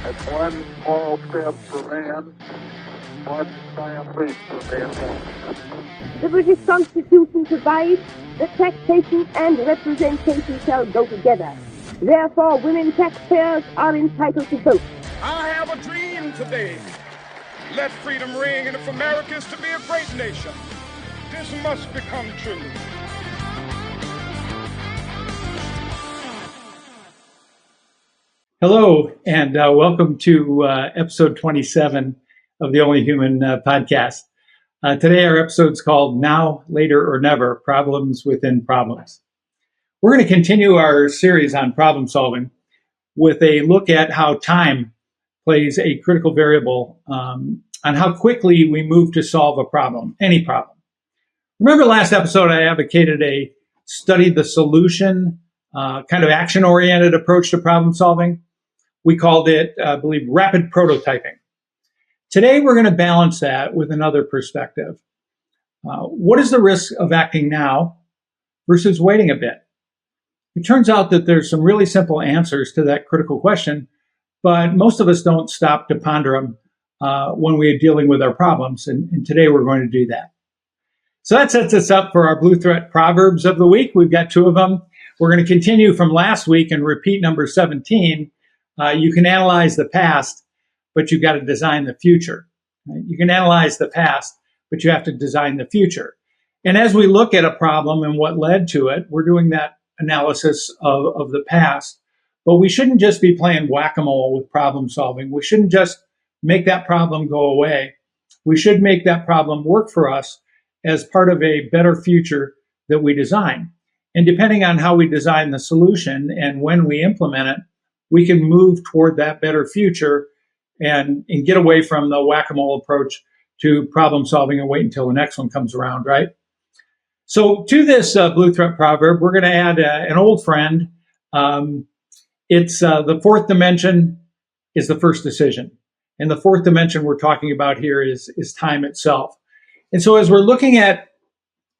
That's one small step for man, one giant leap for mankind. The British Constitution provides that taxation and representation shall go together. Therefore, women taxpayers are entitled to vote. I have a dream today. Let freedom ring, and if America is to be a great nation, this must become true. Hello, and welcome to episode 27 of the Only Human podcast. Today, our episode's called Now, Later, or Never, Problems Within Problems. We're going to continue our series on problem solving with a look at how time plays a critical variable on how quickly we move to solve a problem, any problem. Remember last episode, I advocated a study the solution, kind of action-oriented approach to problem solving. We called it, I believe, rapid prototyping. Today, we're going to balance that with another perspective. What is the risk of acting now versus waiting a bit? It turns out that there's some really simple answers to that critical question, but most of us don't stop to ponder them when we're dealing with our problems, and today we're going to do that. So that sets us up for our Blue Threat Proverbs of the week. We've got two of them. We're going to continue from last week and repeat number 17. You can analyze the past, but you've got to design the future. Right? You can analyze the past, but you have to design the future. And as we look at a problem and what led to it, we're doing that analysis of the past. But we shouldn't just be playing whack-a-mole with problem solving. We shouldn't just make that problem go away. We should make that problem work for us as part of a better future that we design. And depending on how we design the solution and when we implement it, we can move toward that better future and get away from the whack-a-mole approach to problem solving and wait until the next one comes around, right? So to this Blue Threat Proverb, we're going to add an old friend. It's the fourth dimension is the first decision. And the fourth dimension we're talking about here is time itself. And so as we're looking at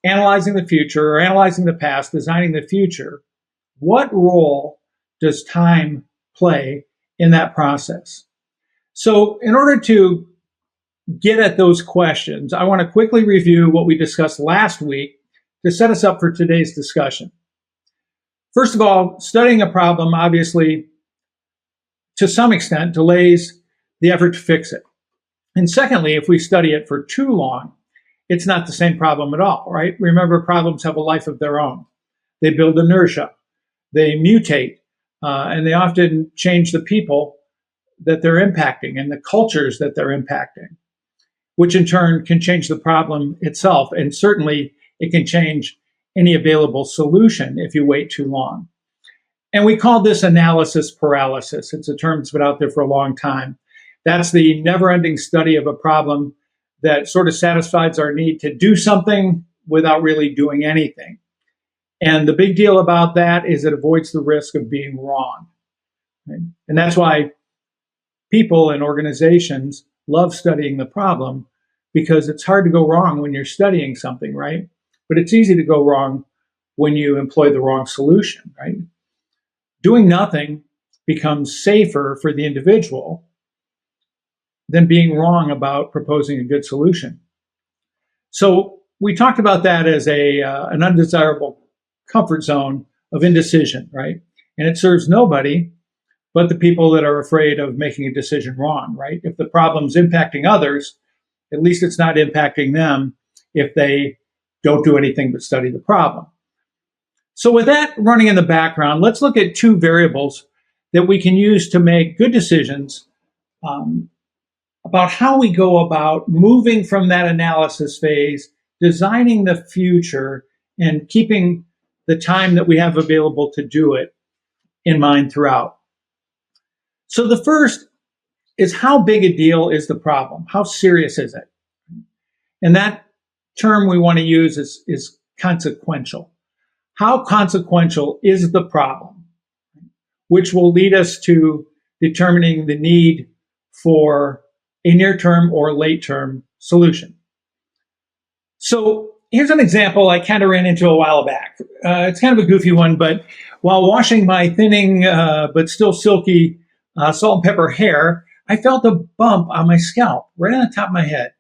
analyzing the future or analyzing the past, designing the future, what role does time play in that process? So in order to get at those questions, I want to quickly review what we discussed last week to set us up for today's discussion. First of all, studying a problem, obviously, to some extent, delays the effort to fix it. And secondly, if we study it for too long, it's not the same problem at all, right? Remember, problems have a life of their own. They build inertia, they mutate, and they often change the people that they're impacting and the cultures that they're impacting, which in turn can change the problem itself. And certainly it can change any available solution if you wait too long. And we call this analysis paralysis. It's a term that's been out there for a long time. That's the never-ending study of a problem that sort of satisfies our need to do something without really doing anything. And the big deal about that is it avoids the risk of being wrong. Right? And that's why people and organizations love studying the problem, because it's hard to go wrong when you're studying something, right? But it's easy to go wrong when you employ the wrong solution, right? Doing nothing becomes safer for the individual than being wrong about proposing a good solution. So we talked about that as an undesirable comfort zone of indecision, right? And it serves nobody but the people that are afraid of making a decision wrong, right? If the problem's impacting others, at least it's not impacting them if they don't do anything but study the problem. So with that running in the background, let's look at two variables that we can use to make good decisions about how we go about moving from that analysis phase, designing the future, and keeping the time that we have available to do it in mind throughout. So the first is, how big a deal is the problem? How serious is it? And that term we want to use is consequential. How consequential is the problem? Which will lead us to determining the need for a near-term or late-term solution. So here's an example I kind of ran into a while back. It's kind of a goofy one, but while washing my thinning but still silky salt and pepper hair, I felt a bump on my scalp, right on the top of my head.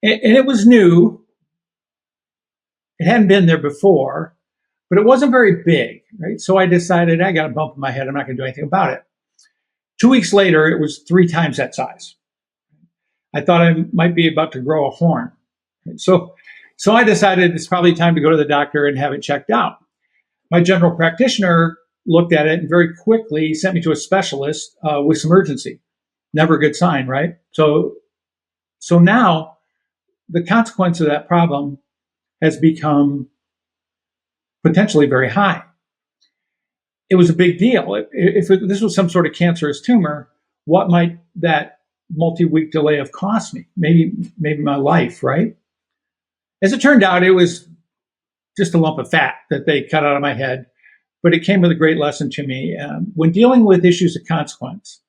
And it was new. It hadn't been there before, but it wasn't very big, right? So I decided I got a bump in my head. I'm not going to do anything about it. 2 weeks later, it was 3 times that size. I thought I might be about to grow a horn. So I decided it's probably time to go to the doctor and have it checked out. My general practitioner looked at it and very quickly sent me to a specialist with some urgency. Never a good sign, right? So now the consequence of that problem has become potentially very high. It was a big deal. If this was some sort of cancerous tumor, what might that multi-week delay have cost me? Maybe my life, right? As it turned out, it was just a lump of fat that they cut out of my head, but it came with a great lesson to me. When dealing with issues of consequence,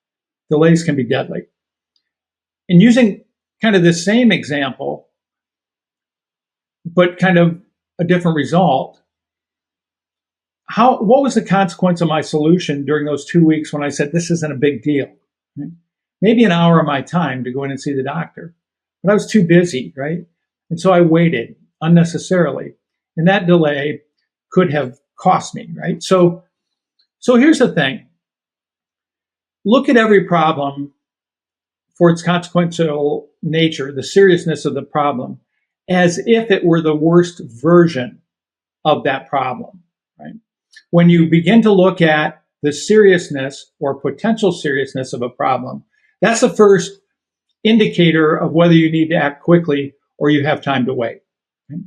delays can be deadly. And using kind of the same example, but kind of a different result, what was the consequence of my solution during those 2 weeks when I said, this isn't a big deal? Right? Maybe an hour of my time to go in and see the doctor, but I was too busy, right? And so I waited unnecessarily, and that delay could have cost me, right? So here's the thing. Look at every problem for its consequential nature, the seriousness of the problem, as if it were the worst version of that problem, right? When you begin to look at the seriousness or potential seriousness of a problem, that's the first indicator of whether you need to act quickly or you have time to wait. Okay?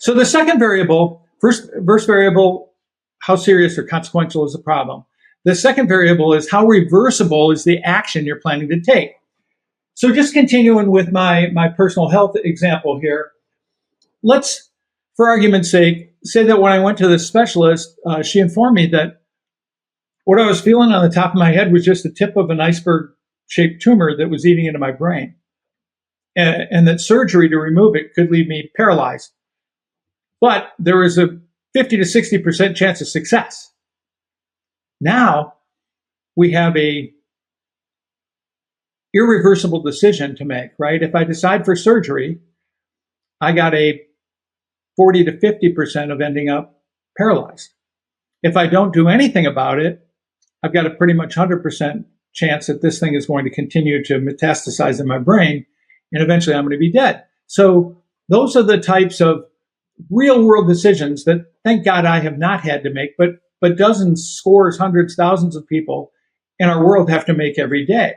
So the second variable, first variable, how serious or consequential is the problem? The second variable is how reversible is the action you're planning to take. So just continuing with my personal health example here, let's, for argument's sake, say that when I went to the specialist, she informed me that what I was feeling on the top of my head was just the tip of an iceberg-shaped tumor that was eating into my brain, and that surgery to remove it could leave me paralyzed. But there was a 50 to 60% chance of success. Now we have a irreversible decision to make, right? If I decide for surgery, I got a 40 to 50% of ending up paralyzed. If I don't do anything about it, I've got a pretty much 100% chance that this thing is going to continue to metastasize in my brain, and eventually I'm going to be dead. So those are the types of real world decisions that, thank God, I have not had to make, but dozens, scores, hundreds, thousands of people in our world have to make every day.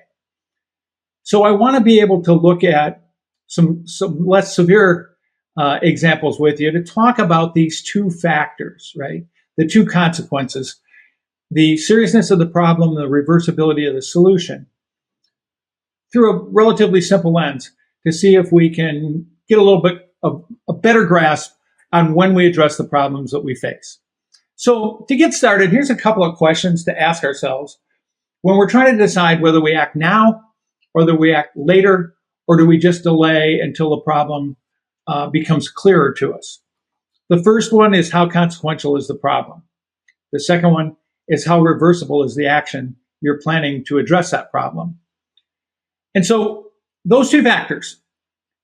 So I want to be able to look at some less severe examples with you to talk about these two factors, right? The two consequences, the seriousness of the problem, the reversibility of the solution, through a relatively simple lens to see if we can get a little bit of a better grasp on when we address the problems that we face. So to get started, here's a couple of questions to ask ourselves when we're trying to decide whether we act now or whether we act later, or do we just delay until the problem becomes clearer to us. The first one is, how consequential is the problem? The second one is, how reversible is the action you're planning to address that problem? And so those two factors,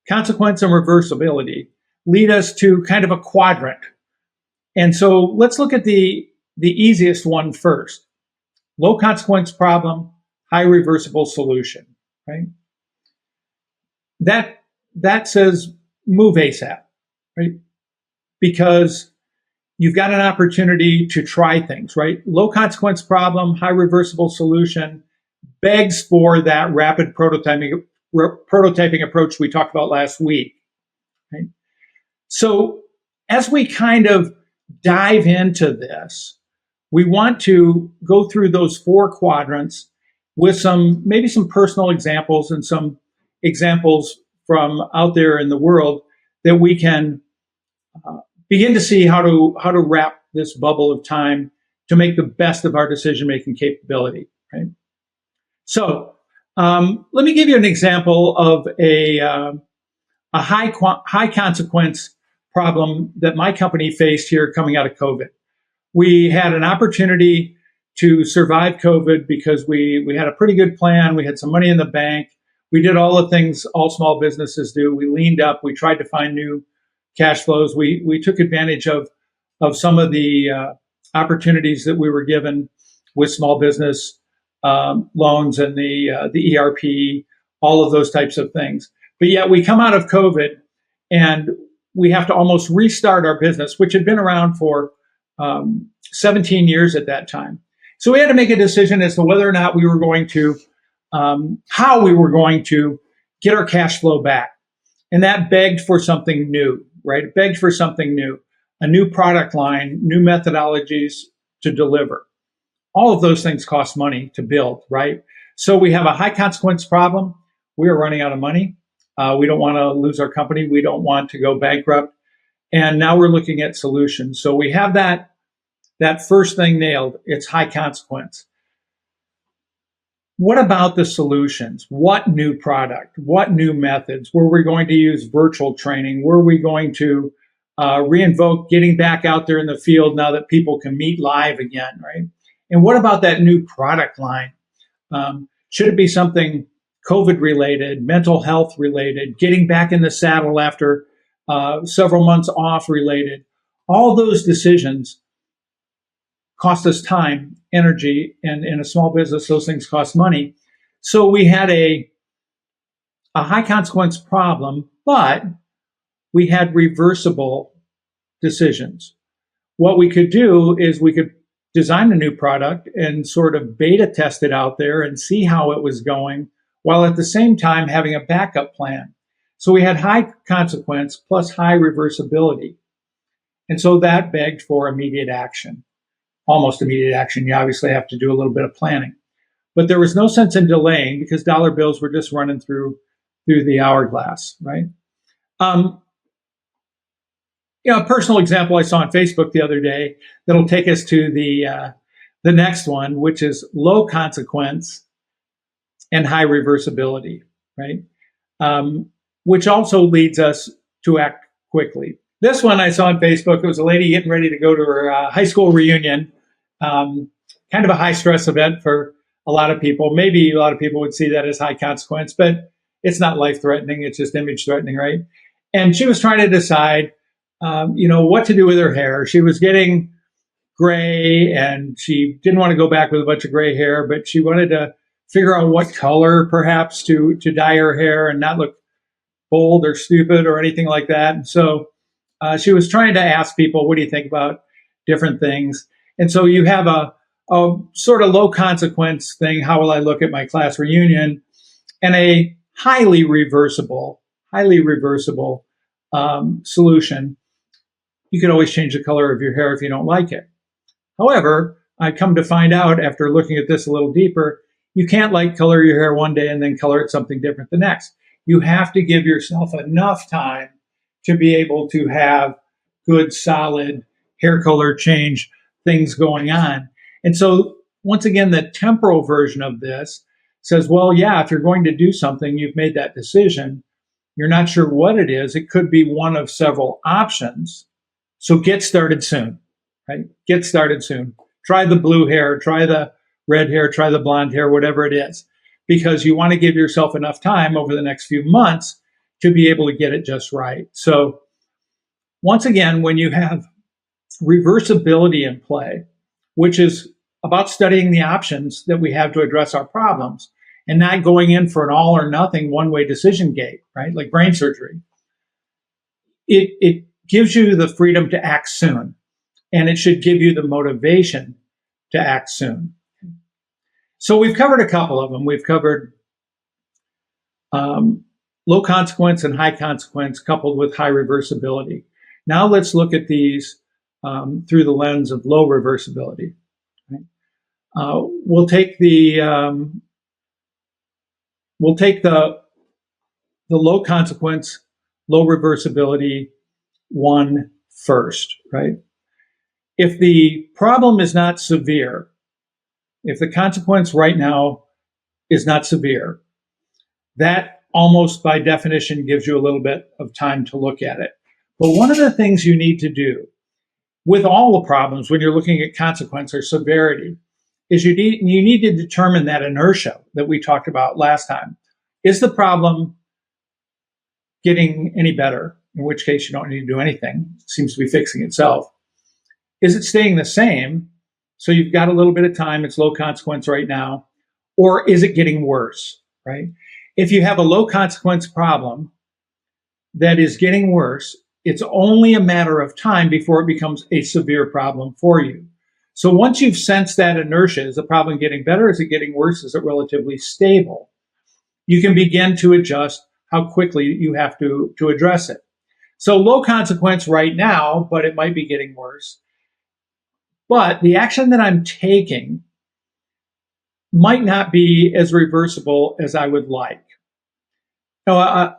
consequence and reversibility, lead us to kind of a quadrant. And so let's look at the easiest one first. Low consequence problem, high reversible solution, right? That says move ASAP, right? Because you've got an opportunity to try things, right? Low consequence problem, high reversible solution begs for that rapid prototyping approach we talked about last week, right? So as we kind of dive into this, we want to go through those four quadrants with maybe some personal examples and some examples from out there in the world that we can begin to see how to wrap this bubble of time to make the best of our decision-making capability, right? So let me give you an example of a high consequence problem that my company faced here coming out of COVID. We had an opportunity to survive COVID because we had a pretty good plan. We had some money in the bank. We did all the things all small businesses do. We leaned up. We tried to find new cash flows. We took advantage of some of the opportunities that we were given with small business loans and the ERP, all of those types of things. But yet we come out of COVID and we have to almost restart our business, which had been around for 17 years at that time. So we had to make a decision as to whether or not we were going to, how we were going to get our cash flow back. And that begged for something new, right? It begged for something new, a new product line, new methodologies to deliver. All of those things cost money to build, right? So we have a high consequence problem. We are running out of money. We don't want to lose our company. We don't want to go bankrupt. And now we're looking at solutions. So we have that first thing nailed. It's high consequence. What about the solutions? What new product? What new methods? Were we going to use virtual training? Were we going to reinvoke getting back out there in the field now that people can meet live again, right? And what about that new product line? Should it be something COVID related, mental health related, getting back in the saddle after several months off related? All those decisions cost us time, energy, and in a small business, those things cost money. So we had a high consequence problem, but we had reversible decisions. What we could do is we could design a new product and sort of beta test it out there and see how it was going, while at the same time having a backup plan. So we had high consequence plus high reversibility. And so that begged for immediate action. Almost immediate action. You obviously have to do a little bit of planning. But there was no sense in delaying because dollar bills were just running through the hourglass, right? A personal example I saw on Facebook the other day that'll take us to the next one, which is low consequence and high reversibility, right? Which also leads us to act quickly. This one I saw on Facebook. It was a lady getting ready to go to her high school reunion. Kind of a high stress event for a lot of people. Maybe a lot of people would see that as high consequence, but it's not life threatening. It's just image threatening, right? And she was trying to decide, what to do with her hair. She was getting gray and she didn't want to go back with a bunch of gray hair, but she wanted to figure out what color perhaps to dye her hair and not look bold or stupid or anything like that. And so she was trying to ask people, what do you think about different things? And so you have a sort of low consequence thing. How will I look at my class reunion? And a highly reversible solution. You can always change the color of your hair if you don't like it. However, I come to find out after looking at this a little deeper, you can't color your hair one day and then color it something different the next. You have to give yourself enough time to be able to have good, solid hair color change things going on. And so once again, the temporal version of this says, well, yeah, if you're going to do something, you've made that decision. You're not sure what it is. It could be one of several options. So get started soon, right? Get started soon. Try the blue hair, try the red hair, try the blonde hair, whatever it is, because you want to give yourself enough time over the next few months to be able to get it just right. So once again, when you have reversibility in play, which is about studying the options that we have to address our problems and not going in for an all or nothing one-way decision gate, right? Like brain surgery. It gives you the freedom to act soon, and it should give you the motivation to act soon. So we've covered a couple of them. We've covered low consequence and high consequence coupled with high reversibility. Now let's look at these through the lens of low reversibility. Right? We'll take the low consequence, low reversibility one first, right? If the problem is not severe, if the consequence right now is not severe, that almost by definition gives you a little bit of time to look at it. But one of the things you need to do with all the problems when you're looking at consequence or severity is you need to determine that inertia that we talked about last time. Is the problem getting any better? In which case you don't need to do anything. It seems to be fixing itself. Is it staying the same? So you've got a little bit of time. It's low consequence right now. Or is it getting worse, right? If you have a low consequence problem that is getting worse, it's only a matter of time before it becomes a severe problem for you. So once you've sensed that inertia, is the problem getting better? Is it getting worse? Is it relatively stable? You can begin to adjust how quickly you have to address it. So low consequence right now, but it might be getting worse. But the action that I'm taking might not be as reversible as I would like. Now,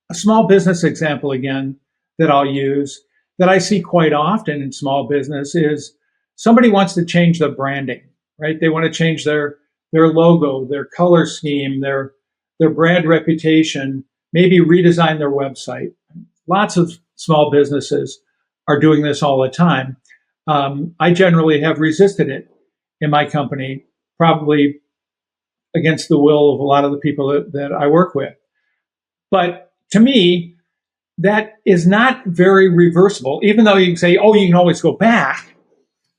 a small business example again that I'll use that I see quite often in small business is somebody wants to change their branding, right? They want to change their logo, their color scheme, their brand reputation, maybe redesign their website. Lots of small businesses are doing this all the time. I generally have resisted it in my company, probably against the will of a lot of the people that I work with. But to me, that is not very reversible, even though you can say, oh, you can always go back.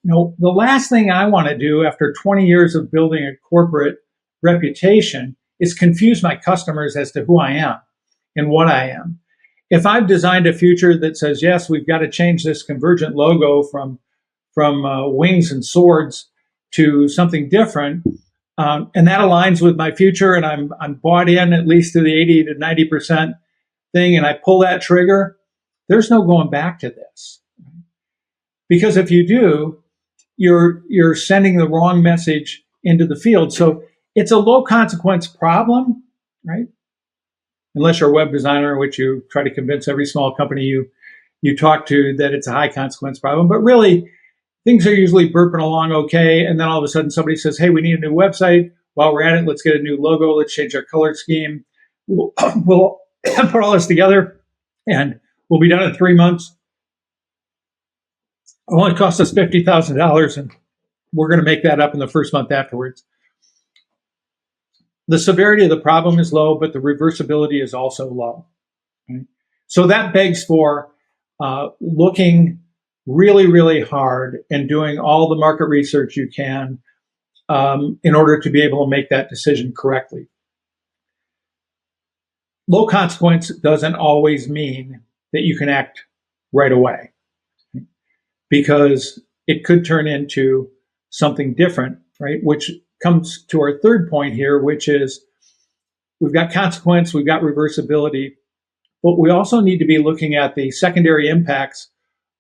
The last thing I want to do after 20 years of building a corporate reputation is confuse my customers as to who I am and what I am. If I've designed a future that says, yes, we've got to change this convergent logo from wings and swords to something different, and that aligns with my future, and I'm bought in at least to the 80 to 90% thing, and I pull that trigger, there's no going back to this. Because if you do, you're sending the wrong message into the field. So it's a low consequence problem, right? Unless you're a web designer, in which you try to convince every small company you talk to that it's a high consequence problem. But really, things are usually burping along okay, and then all of a sudden somebody says, hey, we need a new website. While we're at it, let's get a new logo. Let's change our color scheme. We'll put all this together, and we'll be done in 3 months. It only cost us $50,000, and we're going to make that up in the first month afterwards. The severity of the problem is low, but the reversibility is also low. Right? So that begs for looking really, really hard and doing all the market research you can in order to be able to make that decision correctly. Low consequence doesn't always mean that you can act right away, because it could turn into something different, right? Which comes to our third point here, which is we've got consequence, we've got reversibility, but we also need to be looking at the secondary impacts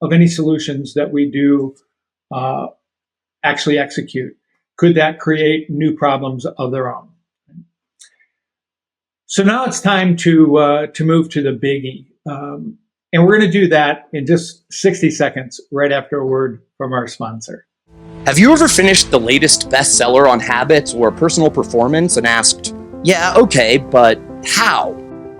of any solutions that we do actually execute. Could that create new problems of their own? So now it's time to move to the biggie. And we're going to do that in just 60 seconds right after a word from our sponsor. Have you ever finished the latest bestseller on habits or personal performance and asked, yeah, okay, but how?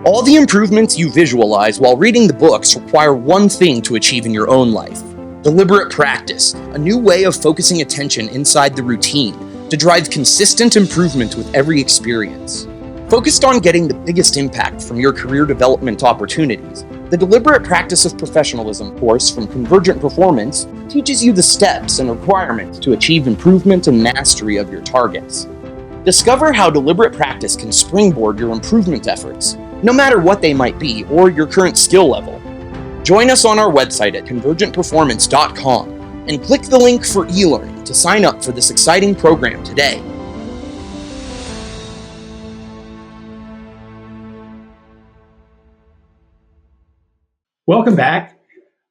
All the improvements you visualize while reading the books require one thing to achieve in your own life: deliberate practice, a new way of focusing attention inside the routine to drive consistent improvement with every experience. Focused on getting the biggest impact from your career development opportunities, the Deliberate Practice of Professionalism course from Convergent Performance teaches you the steps and requirements to achieve improvement and mastery of your targets. Discover how deliberate practice can springboard your improvement efforts, no matter what they might be or your current skill level. Join us on our website at convergentperformance.com and click the link for e-learning to sign up for this exciting program today. Welcome back.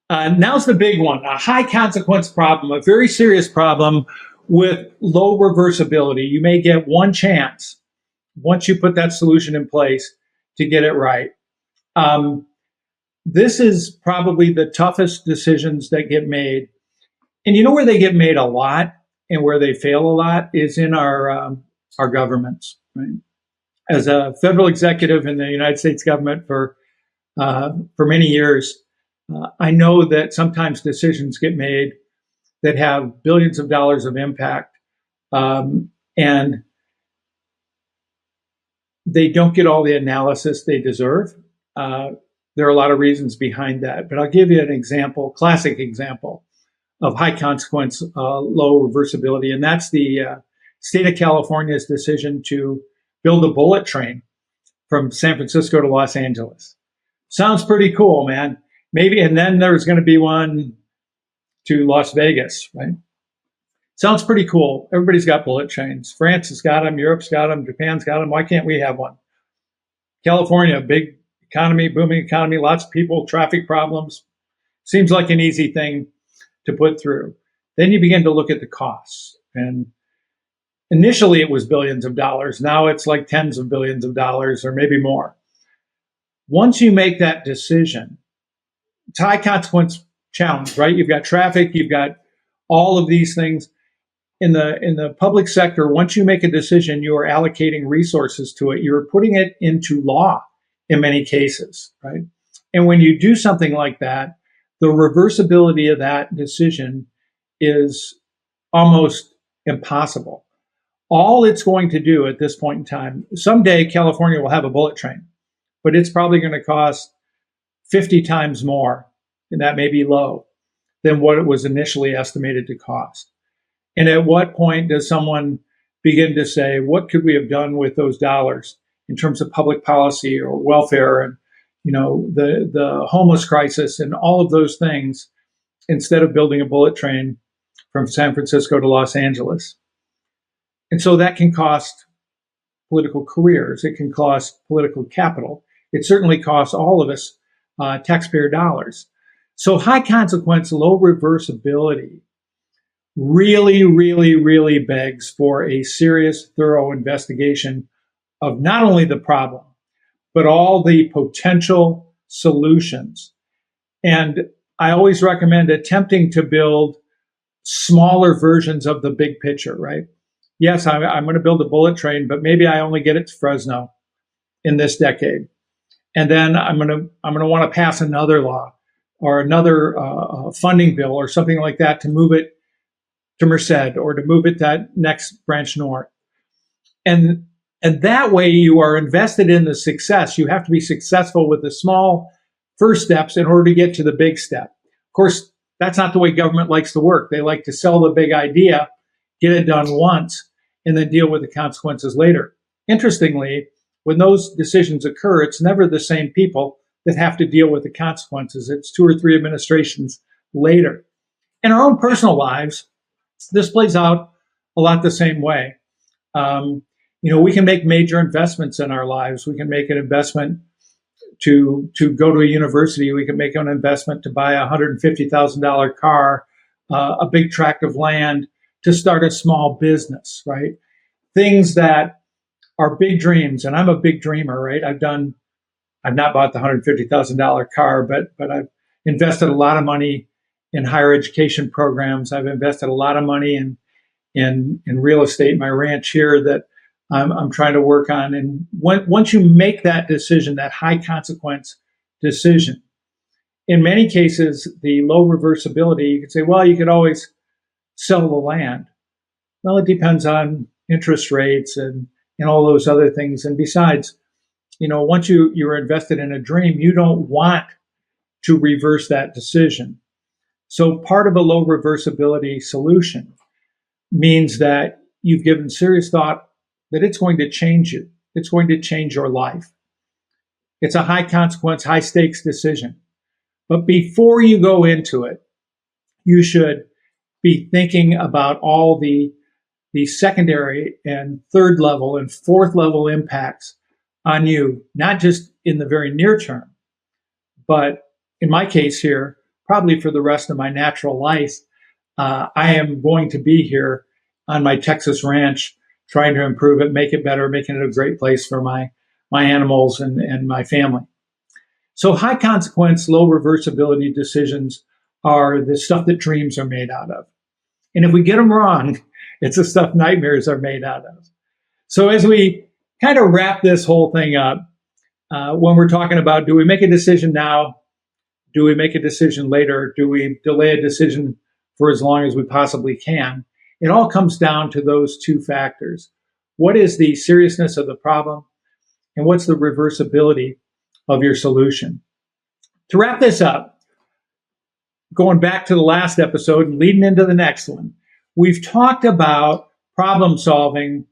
Now's the big one, a high consequence problem, a very serious problem with low reversibility. You may get one chance once you put that solution in place to get it right. This is probably the toughest decisions that get made. And you know where they get made a lot and where they fail a lot is in our governments. Right? As a federal executive in the United States government for many years, I know that sometimes decisions get made that have billions of dollars of impact, and they don't get all the analysis they deserve. There are a lot of reasons behind that, but I'll give you an example, classic example of high consequence, low reversibility, and that's the state of California's decision to build a bullet train from San Francisco to Los Angeles. Sounds pretty cool, man. Maybe, and then there's going to be one to Las Vegas, right? Sounds pretty cool. Everybody's got bullet trains. France has got them, Europe's got them, Japan's got them. Why can't we have one? California, big economy, booming economy, lots of people, traffic problems. Seems like an easy thing to put through. Then you begin to look at the costs. And initially it was billions of dollars. Now it's like tens of billions of dollars or maybe more. Once you make that decision, it's a high consequence challenge, right? You've got traffic, you've got all of these things. In the public sector, once you make a decision, you are allocating resources to it. You're putting it into law in many cases, right? And when you do something like that, the reversibility of that decision is almost impossible. All it's going to do at this point in time, someday California will have a bullet train, but it's probably going to cost 50 times more, and that may be low, than what it was initially estimated to cost. And at what point does someone begin to say, what could we have done with those dollars in terms of public policy or welfare and, you know, the homeless crisis and all of those things, instead of building a bullet train from San Francisco to Los Angeles? And so that can cost political careers. It can cost political capital. It certainly costs all of us taxpayer dollars. So high consequence, low reversibility really, really, really begs for a serious, thorough investigation of not only the problem, but all the potential solutions. And I always recommend attempting to build smaller versions of the big picture, right? Yes, I'm going to build a bullet train, but maybe I only get it to Fresno in this decade. And then I'm going to want to pass another law or another funding bill or something like that to move it to Merced or to move it that next branch north. And that way you are invested in the success. You have to be successful with the small first steps in order to get to the big step. Of course, that's not the way government likes to work. They like to sell the big idea, get it done once, and then deal with the consequences later. Interestingly, when those decisions occur, it's never the same people that have to deal with the consequences. It's 2 or 3 administrations later. In our own personal lives, this plays out a lot the same way. We can make major investments in our lives. We can make an investment to go to a university. We can make an investment to buy a $150,000 car, a big tract of land, to start a small business, right? Things that are big dreams. And I'm a big dreamer, right? I've not bought the $150,000 car, but I've invested a lot of money in higher education programs. I've invested a lot of money in real estate, my ranch here that I'm trying to work on. And once you make that decision, that high consequence decision, in many cases, the low reversibility, you could say, well, you could always sell the land. Well, it depends on interest rates and all those other things. And besides, once you're invested in a dream, you don't want to reverse that decision. So part of a low reversibility solution means that you've given serious thought that it's going to change you. It's going to change your life. It's a high consequence, high stakes decision. But before you go into it, you should be thinking about all the secondary and third level and fourth level impacts on you, not just in the very near term, but in my case here, probably for the rest of my natural life. I am going to be here on my Texas ranch, trying to improve it, make it better, making it a great place for my animals and my family. So high consequence, low reversibility decisions are the stuff that dreams are made out of. And if we get them wrong, it's the stuff nightmares are made out of. So as we kind of wrap this whole thing up, when we're talking about, do we make a decision now? Do we make a decision later? Do we delay a decision for as long as we possibly can. It all comes down to those two factors. What is the seriousness of the problem, and what's the reversibility of your solution? To wrap this up, going back to the last episode and leading into the next one, we've talked about problem solving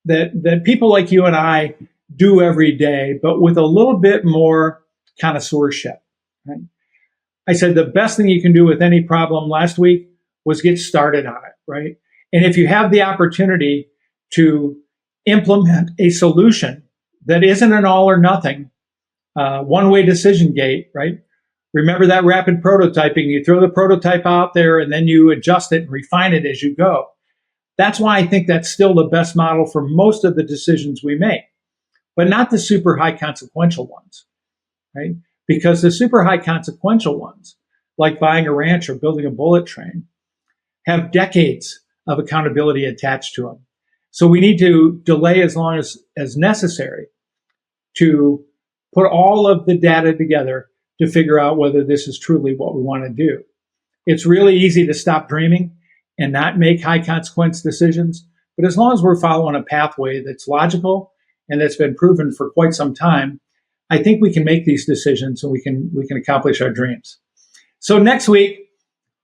that people like you and I do every day, but with a little bit more connoisseurship. Right? I said the best thing you can do with any problem last week was get started on it, right? And if you have the opportunity to implement a solution that isn't an all or nothing, one-way decision gate, right? Remember that rapid prototyping. You throw the prototype out there and then you adjust it and refine it as you go. That's why I think that's still the best model for most of the decisions we make, but not the super high consequential ones, right? Because the super high consequential ones, like buying a ranch or building a bullet train, have decades of accountability attached to them. So we need to delay as long as necessary to put all of the data together to figure out whether this is truly what we want to do. It's really easy to stop dreaming and not make high consequence decisions. But as long as we're following a pathway that's logical and that's been proven for quite some time, I think we can make these decisions and we can accomplish our dreams. So next week,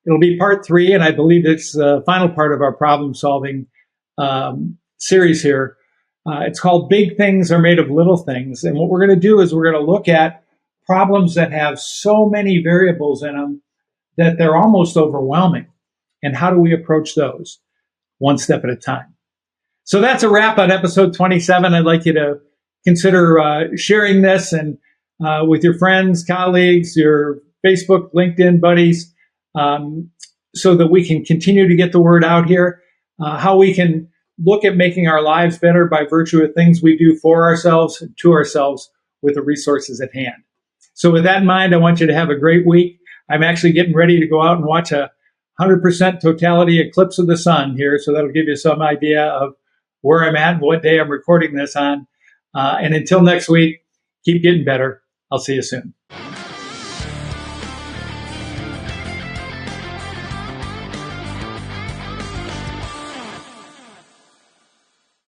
it'll be part 3, and I believe it's the final part of our problem solving series here. It's called Big Things Are Made of Little Things. And what we're going to do is we're going to look at problems that have so many variables in them that they're almost overwhelming. And how do we approach those one step at a time? So that's a wrap on episode 27. I'd like you to consider sharing this and with your friends, colleagues, your Facebook, LinkedIn buddies, so that we can continue to get the word out here, how we can look at making our lives better by virtue of things we do for ourselves and to ourselves with the resources at hand. So with that in mind, I want you to have a great week. I'm actually getting ready to go out and watch a 100% totality eclipse of the sun here. So that'll give you some idea of where I'm at and what day I'm recording this on. And until next week, keep getting better. I'll see you soon.